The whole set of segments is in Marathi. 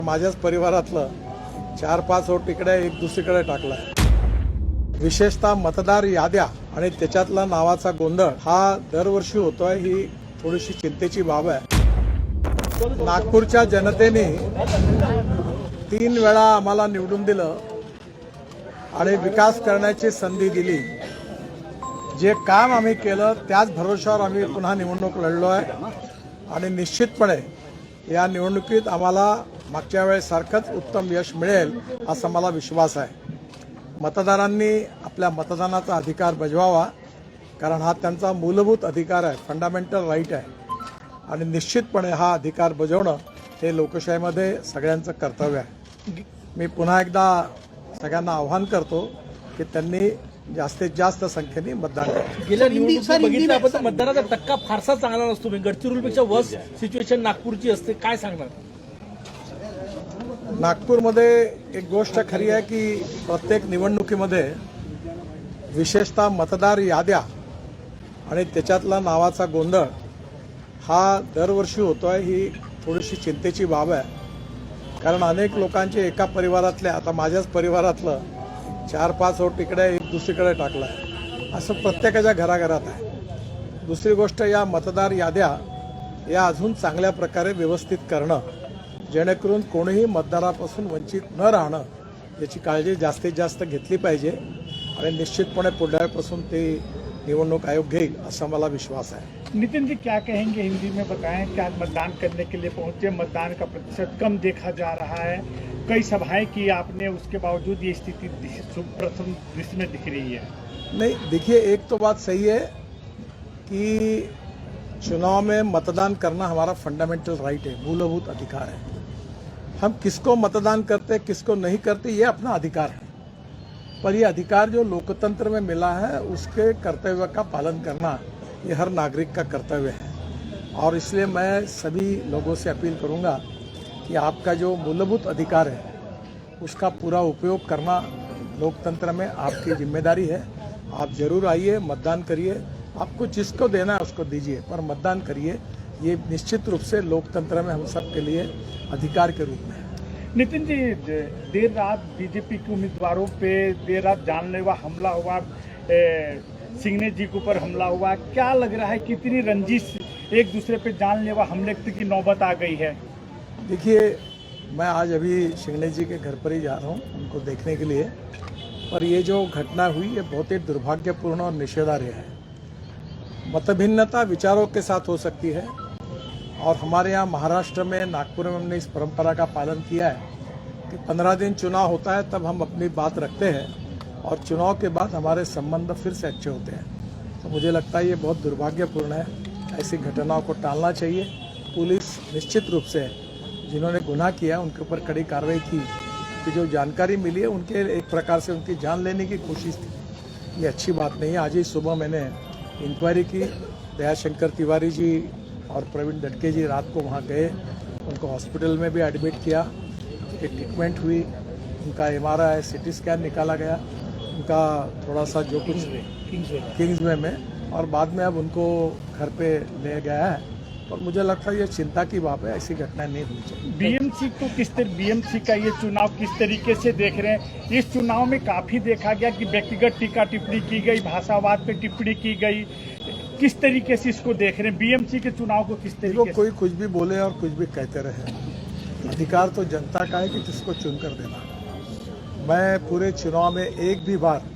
माझ्याच परिवारातलं 4-5 वोट इकडे एक दुसरीकडे टाकलाय। विशेषतः मतदार याद्या आणि त्याच्यातला नावाचा गोंधळ हा दरवर्षी होतोय, ही थोडीशी चिंतेची बाब आहे। नागपूरच्या जनतेने 3 वेळा आम्हाला निवडून दिलं आणि विकास करण्याची संधी दिली। जे काम आम्ही केलं त्याच भरोशावर आम्ही पुन्हा निवडणूक लढलोय आणि निश्चितपणे या निवडणुकीत आम्हाला मागच्या वेळेसारखंच उत्तम यश मिळेल असा मला विश्वास आहे। मतदारांनी आपल्या मतदानाचा अधिकार बजवावा, कारण हा त्यांचा मूलभूत अधिकार आहे, फंडामेंटल राईट आहे आणि निश्चितपणे हा अधिकार बजावणं हे लोकशाहीमध्ये सगळ्यांचं कर्तव्य आहे। मी पुन्हा एकदा सगळ्यांना आवाहन करतो की त्यांनी जास्तीत जास्त संख्येने मतदान करावं। गेल्या निवडणुकीत बघितलं आपण तर मतदानाचा टक्का फारसा चांगला नसतो, गडचिरोलीपेक्षा वर्स्ट सिच्युएशन नागपूरची असते, काय सांगणार? नागपूरमध्ये एक गोष्ट खरी आहे की प्रत्येक निवडणुकीमध्ये विशेषतः मतदार याद्या आणि त्याच्यातला नावाचा गोंधळ हा दरवर्षी होतोय, ही थोडीशी चिंतेची बाब आहे। कारण अनेक लोकांचे एका परिवारातल्या, आता माझ्याच परिवारातलं 4-5 वोट इकडे एक दुसरीकडे टाकलाय, असं प्रत्येकाच्या घराघरात आहे। दुसरी गोष्ट, या मतदार याद्या या अजून चांगल्या प्रकारे व्यवस्थित करणं, जेणेकरून कोणीही मतदारापासून वंचित न राहणं याची काळजी जास्तीत जास्त घेतली पाहिजे आणि निश्चितपणे पुढल्यापासून ते निवडणूक आयोग घेईल असा मला विश्वास है। नितिन जी, क्या कहेंगे? हिंदी में बताएं कि आज मतदान करने के लिए पहुंचे, मतदान का प्रतिशत कम देखा जा रहा है, कई सभाएं की आपने, उसके बावजूद ये स्थिति प्रथम दृष्टि में दिख रही है। नहीं, देखिए, एक तो बात सही है कि चुनाव में मतदान करना हमारा फंडामेंटल राइट है, मूलभूत अधिकार है। हम किसको मतदान करते किसको नहीं करते ये अपना अधिकार है, पर ये अधिकार जो लोकतंत्र में मिला है उसके कर्तव्य का पालन करना ये हर नागरिक का कर्तव्य है। और इसलिए मैं सभी लोगों से अपील करूंगा कि आपका जो मूलभूत अधिकार है उसका पूरा उपयोग करना लोकतंत्र में आपकी जिम्मेदारी है। आप जरूर आइए, मतदान करिए, आपको जिसको देना है उसको दीजिए, पर मतदान करिए। ये निश्चित रूप से लोकतंत्र में हम सब के लिए अधिकार के रूप में है। नितिन जी, देर रात बीजेपी के उम्मीदवारों पे देर रात जानलेवा हमला हुआ, सिंघने जी के ऊपर हमला हुआ, क्या लग रहा है कितनी रंजिश एक दूसरे पे जानलेवा हमले की नौबत आ गई है? देखिए, मैं आज अभी सिंघने जी के घर पर ही जा रहा हूँ उनको देखने के लिए, पर ये जो घटना हुई ये बहुत ही दुर्भाग्यपूर्ण और निषेधार्ह है। मतभिन्नता विचारों के साथ हो सकती है और हमारे यहाँ महाराष्ट्र में, नागपुर में हमने इस परंपरा का पालन किया है कि 15 दिन चुनाव होता है तब हम अपनी बात रखते हैं और चुनाव के बाद हमारे संबंध फिर से अच्छे होते हैं। तो मुझे लगता है ये बहुत दुर्भाग्यपूर्ण है, ऐसी घटनाओं को टालना चाहिए। पुलिस निश्चित रूप से जिन्होंने गुनाह किया उनके ऊपर कड़ी कार्रवाई की जो जानकारी मिली है उनके एक प्रकार से उनकी जान लेने की कोशिश थी, ये अच्छी बात नहीं है। आज ही सुबह मैंने इंक्वायरी की, दयाशंकर तिवारी जी और प्रवीण दटके जी रात को वहाँ गए, उनको हॉस्पिटल में भी एडमिट किया, एक ट्रीटमेंट हुई, उनका MRI CT स्कैन निकाला गया, उनका थोड़ा सा जो कुछ किंग्सवे में, और बाद में अब उनको घर पे ले गया है। और मुझे लगता है ये चिंता की बात है, ऐसी घटनाएं नहीं होनी चाहिए। बीएमसी का ये चुनाव किस तरीके से देख रहे हैं? इस चुनाव में काफी देखा गया कि व्यक्तिगत टीका टिप्पणी की गई, भाषावाद पे टिप्पणी की गई, किस तरीके से इसको देख रहे हैं? बीएमसी के चुनाव को किस तरीके से? कोई कुछ भी बोले और कुछ भी कहते रहे, अधिकार तो जनता का है कि किसको चुनकर देना। मैं पूरे चुनाव में एक भी बार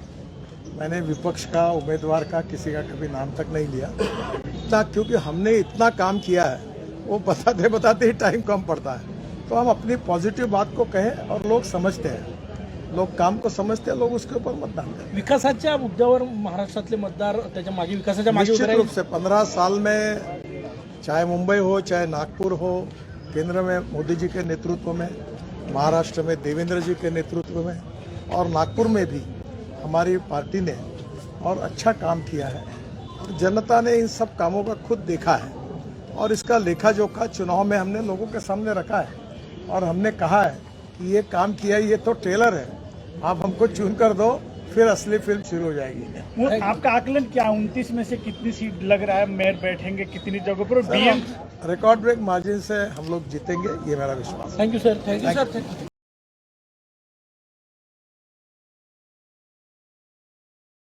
मैंने विपक्ष का, उम्मीदवार का, किसी का कभी नाम तक नहीं लिया, क्योंकि हमने इतना काम किया है, वो बताते बताते ही टाइम कम पड़ता है। तो हम अपनी पॉझिटिव्ह बात को कहें और लोग समझते हैं, लोग काम को समझते हैं, लोग उसके ऊपर मतदान करें। विकासाच्या मुद्द्यावर महाराष्ट्रातले मतदार त्याच्या मागे, विकासाच्या मागे निश्चित रूप से 15 साल में, चाहे मुंबई हो चाहे नागपुर हो, केंद्र में मोदी जी के नेतृत्व में, महाराष्ट्र में देवेंद्र जी के नेतृत्व में और नागपुर में भी हमारी पार्टी ने और अच्छा काम किया है। और जनता ने इन सब कामों का खुद देखा है और इसका लेखा जोखा चुनाव में हमने लोगों के सामने रखा है और हमने कहा है कि ये काम किया, ये तो ट्रेलर है, आप हमको चुन कर दो, फिर असली फिल्म शुरू हो जाएगी। वो आपका आकलन क्या 29 में से कितनी सीट लग रहा है मेयर बैठेंगे कितनी जगहों पर? डीएम रिकॉर्ड ब्रेक मार्जिन से हम लोग जीतेंगे, ये मेरा विश्वास है। Thank you sir, thank you sir, thank you.